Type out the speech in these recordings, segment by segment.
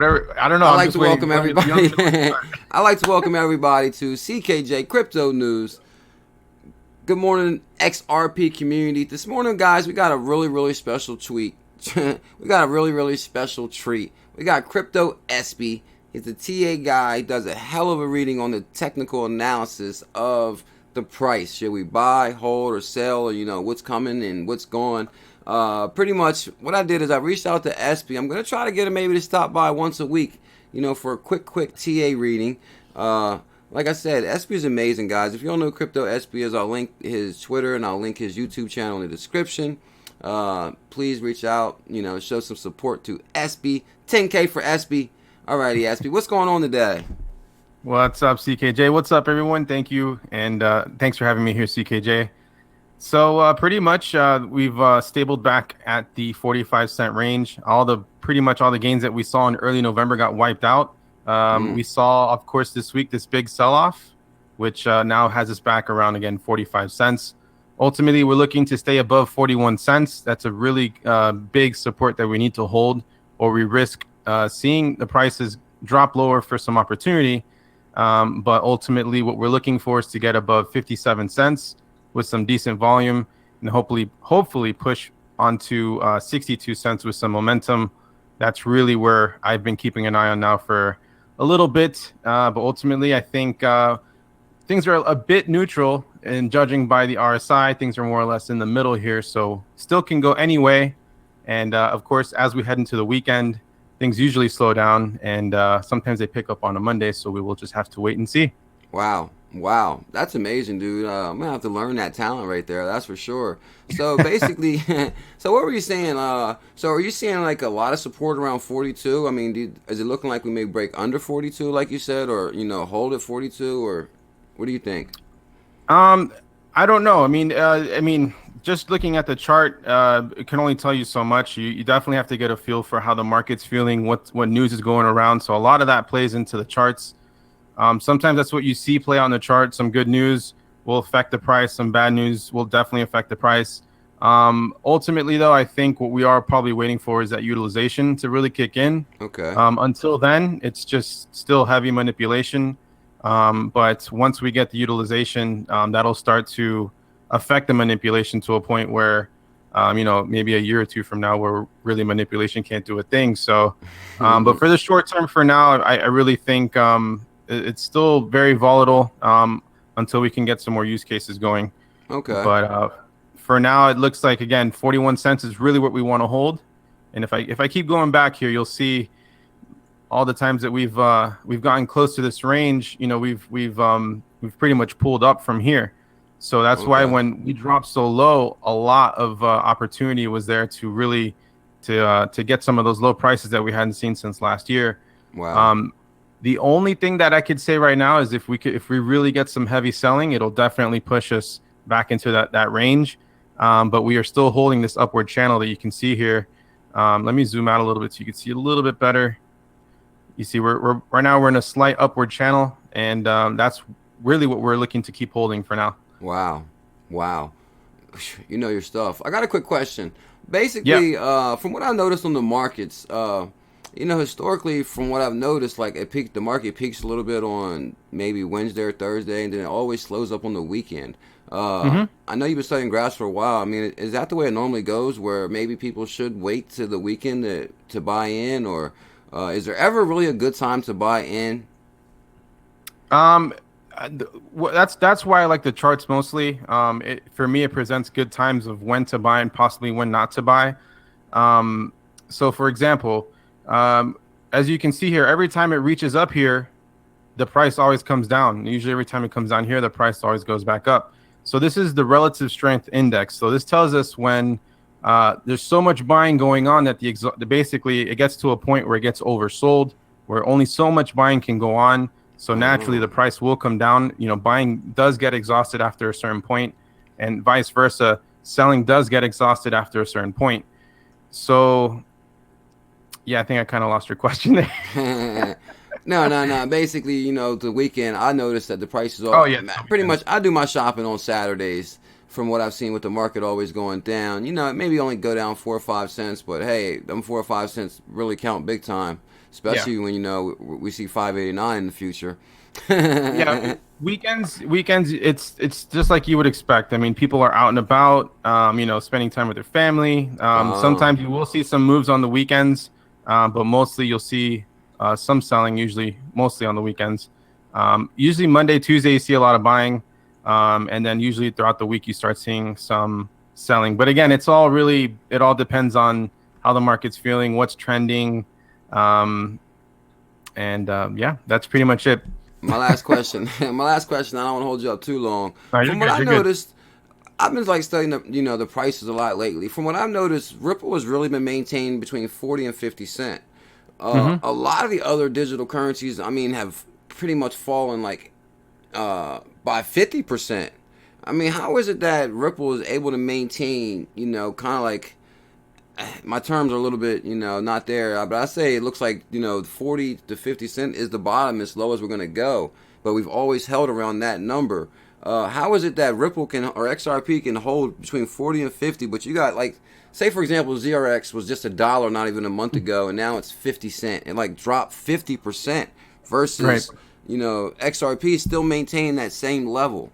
Whatever. I don't know. I I'm like just to waiting welcome for the young everybody. to start. I like to welcome everybody to CKJ Crypto News. Good morning, XRP community. This morning, guys, we got a really special tweet. We got a really special treat. We got Crypto Espi. He's a TA guy. He does a hell of a reading on the technical analysis of the price. Should we buy, hold, or sell, or what's coming and what's going? Pretty much what I did is I reached out to Espi. I'm gonna try to get him maybe to stop by once a week, for a quick TA reading. Like I said, Espi is amazing, guys. If you don't know who Crypto Espi is, I'll link his Twitter and I'll link his YouTube channel in the description. Please reach out, show some support to Espi. 10K for Espi. Alrighty, Espi, what's going on today? What's up, CKJ? What's up, everyone? Thank you, and thanks for having me here, CKJ. So pretty much we've stabled back at the 45-cent range. Pretty much all the gains that we saw in early November got wiped out. We saw, of course, this week this big sell-off, which now has us back around again 45 cents. Ultimately, we're looking to stay above 41 cents. That's a really big support that we need to hold, or we risk seeing the prices drop lower for some opportunity. But ultimately, what we're looking for is to get above 57 cents with some decent volume, and hopefully push onto 62 cents with some momentum. That's really where I've been keeping an eye on now for a little bit. But ultimately, I think things are a bit neutral, and judging by the RSI, things are more or less in the middle here. So still can go any way. And of course, as we head into the weekend, things usually slow down, and sometimes they pick up on a Monday. So we will just have to wait and see. Wow, that's amazing, dude. I'm gonna have to learn that talent right there. That's for sure. So basically, so what were you saying? So are you seeing like a lot of support around 42? I mean, is it looking like we may break under 42, like you said, or hold at 42, or what do you think? I don't know. I mean, just looking at the chart, it can only tell you so much. You definitely have to get a feel for how the market's feeling, what news is going around. So a lot of that plays into the charts. Sometimes that's what you see play on the chart. Some good news will affect the price. Some bad news will definitely affect the price. Ultimately, though, I think what we are probably waiting for is that utilization to really kick in. Okay. Until then, it's just still heavy manipulation. But once we get the utilization, that'll start to affect the manipulation to a point where, maybe a year or two from now, where really manipulation can't do a thing. So, but for the short term, for now, I really think it's still very volatile until we can get some more use cases going. Okay. But for now, it looks like, again, 41 cents is really what we want to hold. And if I keep going back here, you'll see all the times that we've gotten close to this range. We've pretty much pulled up from here. So that's why Okay. when we dropped so low, a lot of opportunity was there to really to get some of those low prices that we hadn't seen since last year. Wow. The only thing that I could say right now is if we really get some heavy selling, it'll definitely push us back into that range. But we are still holding this upward channel that you can see here. Let me zoom out a little bit so you can see a little bit better. You see, we're right now we're in a slight upward channel, and that's really what we're looking to keep holding for now. Wow. You know your stuff. I got a quick question. Yeah. Basically, from what I noticed on the markets, historically, from what I've noticed, like the market peaks a little bit on maybe Wednesday or Thursday, and then it always slows up on the weekend. hmm I know you've been studying graphs for a while. I mean, is that the way it normally goes, where maybe people should wait to the weekend to buy in, or is there ever really a good time to buy in? Um, that's why I like the charts mostly. For me, it presents good times of when to buy and possibly when not to buy. So, for example, um, as you can see here, every time it reaches up here, the price always comes down. Usually, every time it comes down here, the price always goes back up. So this is the relative strength index. So this tells us when there's so much buying going on that basically it gets to a point where it gets oversold, where only so much buying can go on. So naturally, the Oh, price will come down. Buying does get exhausted after a certain point, and vice versa. Selling does get exhausted after a certain point. So, yeah, I think I kind of lost your question there. no. Basically, the weekend, I noticed that the prices Oh are yeah, the pretty much. weekends. I do my shopping on Saturdays. From what I've seen with the market always going down, it maybe only go down 4 or 5 cents, but hey, them 4 or 5 cents really count big time. especially when we see 589 in the future. Yeah, weekends it's just like you would expect. I mean, people are out and about, spending time with their family. Sometimes you will see some moves on the weekends, but mostly you'll see some selling, usually mostly on the weekends. Usually Monday, Tuesday, you see a lot of buying, and then usually throughout the week you start seeing some selling. But again, it all depends on how the market's feeling, what's trending, yeah, that's pretty much it. My last question. My last question. I don't want to hold you up too long. No, From what I noticed, I've been like studying the prices a lot lately. From what I've noticed, Ripple has really been maintained between 40 and 50 cent. A lot of the other digital currencies, I mean, have pretty much fallen like by 50%. I mean, how is it that Ripple is able to maintain, kind of like, my terms are a little bit, not there, but I say it looks like, 40 to 50 cent is the bottom as low as we're going to go, but we've always held around that number. How is it that Ripple or XRP can hold between 40 and 50, but you got like, say for example, ZRX was just $1 not even a month ago, and now it's 50 cent. It like dropped 50% versus, Right. XRP still maintaining that same level.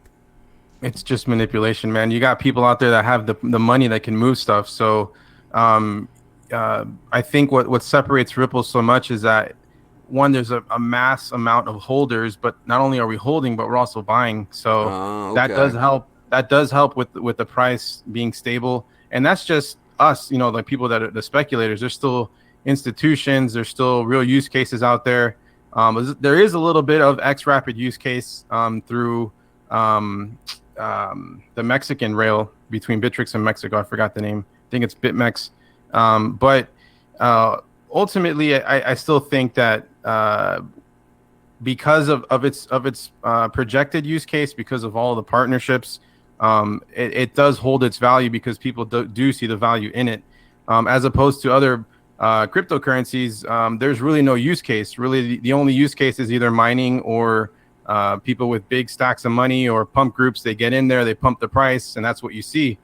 It's just manipulation, man. You got people out there that have the money that can move stuff. So I think what separates Ripple so much is that, one, there's a mass amount of holders, but not only are we holding, but we're also buying. So that does help. That does help with the price being stable. And that's just us, like people that are the speculators. There's still institutions. There's still real use cases out there. There is a little bit of X-Rapid use case through the Mexican rail between Bittrex and Mexico. I forgot the name. I think it's BitMEX. But ultimately, I still think that because of its projected use case, because of all the partnerships, it does hold its value because people do see the value in it, as opposed to other cryptocurrencies. There's really no use case. Really, the only use case is either mining or people with big stacks of money or pump groups. They get in there, they pump the price, and that's what you see.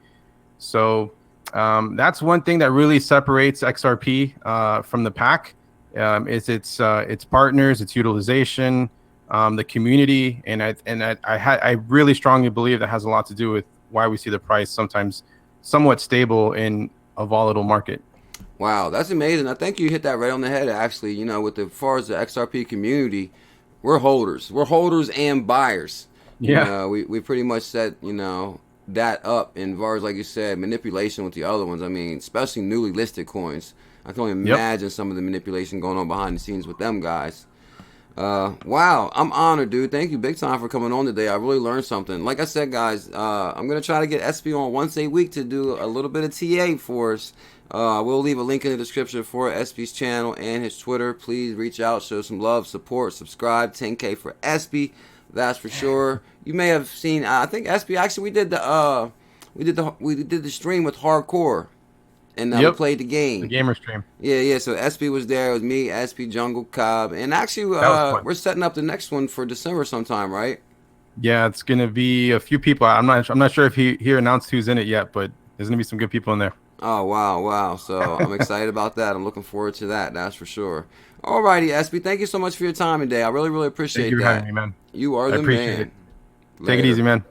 So that's one thing that really separates XRP from the pack, is its partners, its utilization, the community, and I really strongly believe that has a lot to do with why we see the price sometimes somewhat stable in a volatile market. Wow, that's amazing. I think you hit that right on the head. Actually, with as far as the XRP community, we're holders. We're holders and buyers. Yeah, we pretty much set that up in far as, like you said, manipulation with the other ones. I mean, especially newly listed coins. I can only imagine some of the manipulation going on behind the scenes with them guys. Wow, I'm honored, dude. Thank you big time for coming on today. I really learned something. Like I said, guys, I'm going to try to get Espi on once a week to do a little bit of TA for us. We'll leave a link in the description for Espi's channel and his Twitter. Please reach out, show some love, support, subscribe. 10K for Espi, that's for sure. You may have seen. I think Espi actually we did the stream with Hardcore, and we played the game. The gamer stream. Yeah. So Espi was there. It was me, Espi, Jungle, Cobb, and actually we're setting up the next one for December sometime, right? Yeah, it's gonna be a few people. I'm not sure if he announced who's in it yet, but there's gonna be some good people in there. Oh, wow. So I'm excited about that. I'm looking forward to that. That's for sure. Alrighty, Espi. Thank you so much for your time today. I really, really appreciate that. Thank you for having me, man. You are the man. Take it easy, man.